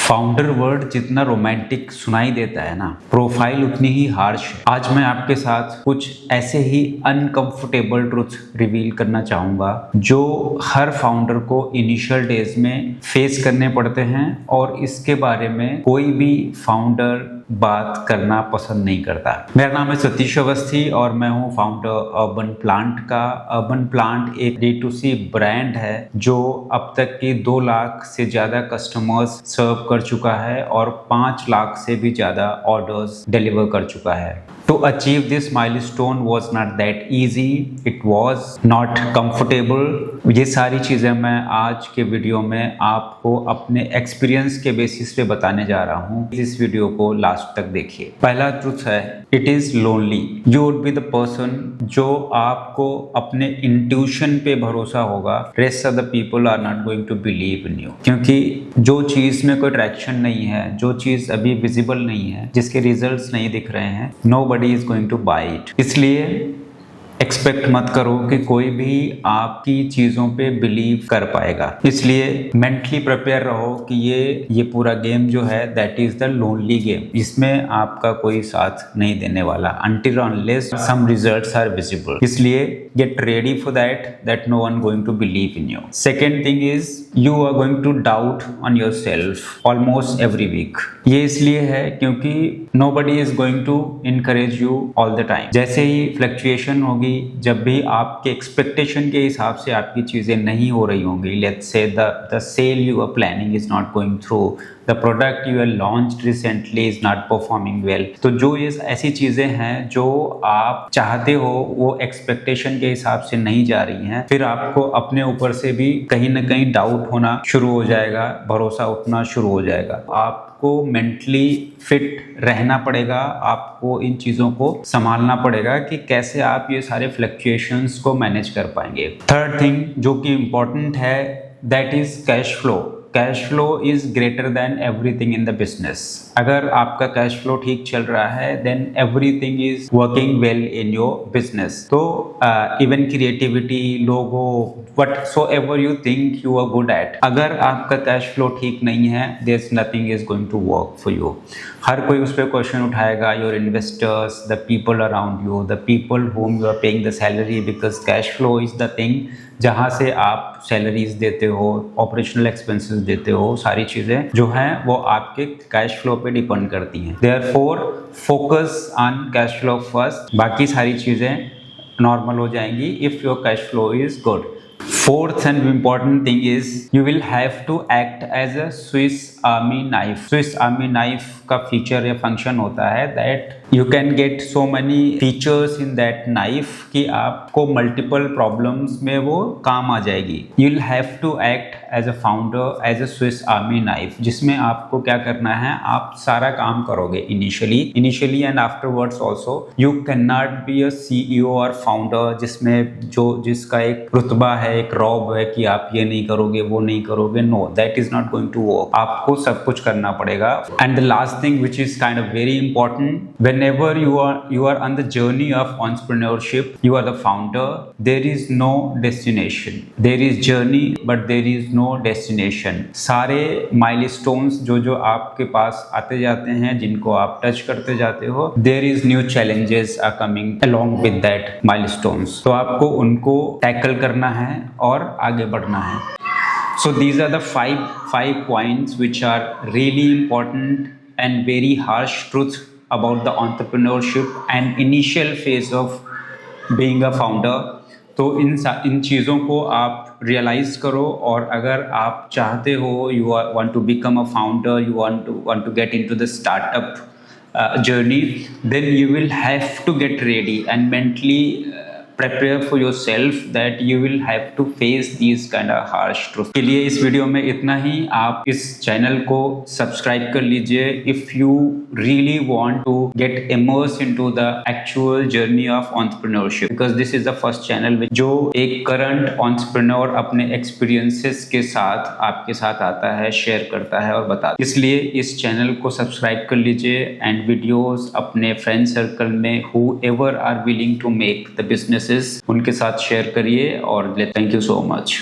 Founder word जितना romantic सुनाई देता है ना, प्रोफाइल उतनी ही हार्श है। आज मैं आपके साथ कुछ ऐसे ही अनकंफर्टेबल ट्रुथ रिवील करना चाहूँगा जो हर फाउंडर को इनिशियल डेज में फेस करने पड़ते हैं और इसके बारे में कोई भी फाउंडर बात करना पसंद नहीं करता। मेरा नाम है सतीश अवस्थी और मैं हूँ फाउंडर अर्बन प्लांट का। अर्बन प्लांट एक D2C ब्रांड है जो अब तक की 2 लाख से ज़्यादा कस्टमर्स सर्व कर चुका है और 5 लाख से भी ज़्यादा ऑर्डर्स डिलीवर कर चुका है। To achieve this milestone was not that easy, it was not comfortable। ये सारी चीज़ें मैं आज के वीडियो में आपको अपने एक्सपीरियंस के बेसिस पे बताने जा रहा हूँ। इस वीडियो को लास्ट तक देखिए। पहला ट्रुथ है, it is lonely. You would be the person जो आपको अपने इंट्यूशन पे भरोसा होगा। Rest of the people are not going to believe in you, क्योंकि जो चीज़ में कोई ट्रैक्शन नहीं है, जो चीज़ अभी विजिबल नहीं है, जिसके रिजल्ट्स नहीं दिख रहे हैं, nobody is going to buy it। इसलिए एक्सपेक्ट मत करो कि कोई भी आपकी चीज़ों पे बिलीव कर पाएगा। इसलिए मेंटली प्रिपेयर रहो कि ये पूरा गेम जो है that is the lonely game. इसमें आपका कोई साथ नहीं देने वाला until unless some results are visible। इसलिए get ready for that no one going to believe in you। Second thing is you are going to doubt on yourself almost every week। ये इसलिए है क्योंकि nobody is going to encourage you all the time। जैसे ही fluctuation होगी, जब भी आपके expectation के हिसाब से आपकी चीजें नहीं हो रही होंगी, let's say the sale you are planning is not going through, the product you have launched recently is not performing well, तो जो ये ऐसी चीजें हैं जो आप चाहते हो वो एक्सपेक्टेशन के हिसाब से नहीं जा रही हैं, फिर आपको अपने ऊपर से भी कहीं ना कहीं डाउट होना शुरू हो जाएगा, भरोसा उठना शुरू हो जाएगा। आपको मेंटली फिट रहना पड़ेगा, आपको इन चीज़ों को संभालना पड़ेगा कि कैसे आप ये सारे फ्लक्चुएशंस को मैनेज कर पाएंगे। थर्ड थिंग जो कि इम्पोर्टेंट है, that is cash flow. Cash flow is greater than everything in the business. अगर आपका कैश फ्लो ठीक चल रहा है then everything is working well in your business. तो even creativity, logo, whatsoever you think you are good at, अगर आपका cash flow ठीक नहीं है there is nothing is going to work for you. हर कोई उस पर क्वेश्चन उठाएगा, your investors, the people around you, the people whom you are paying the salary, because cash flow is the thing जहाँ से आप सैलरीज देते हो, ऑपरेशनल एक्सपेंसेस देते हो, सारी चीज़ें जो हैं वो आपके कैश फ्लो पे डिपेंड करती हैं। Therefore focus on cash flow first, बाकी सारी चीज़ें नॉर्मल हो जाएंगी if your cash flow is good. Fourth and important thing is you will have to act as a Swiss Army knife। Swiss Army knife का feature या function होता है that you can get so many features in that knife कि आपको multiple problems में वो काम आ जाएगी। You'll have to act as a founder as a Swiss Army knife, जिसमें आपको क्या करना है, आप सारा काम करोगे initially and afterwards also। You cannot be a CEO or founder जिसमें जिसका एक रुतबा है, एक रॉब है कि आप ये नहीं करोगे, वो नहीं करोगे। No, that is not going to work. आपको सब कुछ करना पड़ेगा। And the last thing which is kind of very important, whenever you are on the journey of entrepreneurship, you are the founder, there is no destination। there is journey but there is no destination। सारे milestones जो आपके पास आते जाते हैं, जिनको आप touch करते जाते हो, there is new challenges are coming along with that milestones। तो आपको उनको टैकल करना है और आगे बढ़ना है। So these are the five points which are really important and very harsh truth about the entrepreneurship and initial phase of being a founder। तो इन चीज़ों को आप रियलाइज करो और अगर आप चाहते हो, you want to become a founder, you want to get into the startup journey, then you will have to get ready and mentally prepare for yourself that you will have to face these kind of harsh truths। के लिए इस video में इतना ही। आप इस channel को subscribe कर लीजिए if you really want to get immersed into the actual journey of entrepreneurship, because this is the first channel which जो एक current entrepreneur अपने experiences के साथ आपके साथ आता है, शेयर करता है और बताता है। इसलिए इस चैनल को सब्सक्राइब कर लीजिए एंड वीडियोस अपने फ्रेंड सर्कल में whoever are willing to make the business उनके साथ शेयर करिए और थैंक यू सो मच।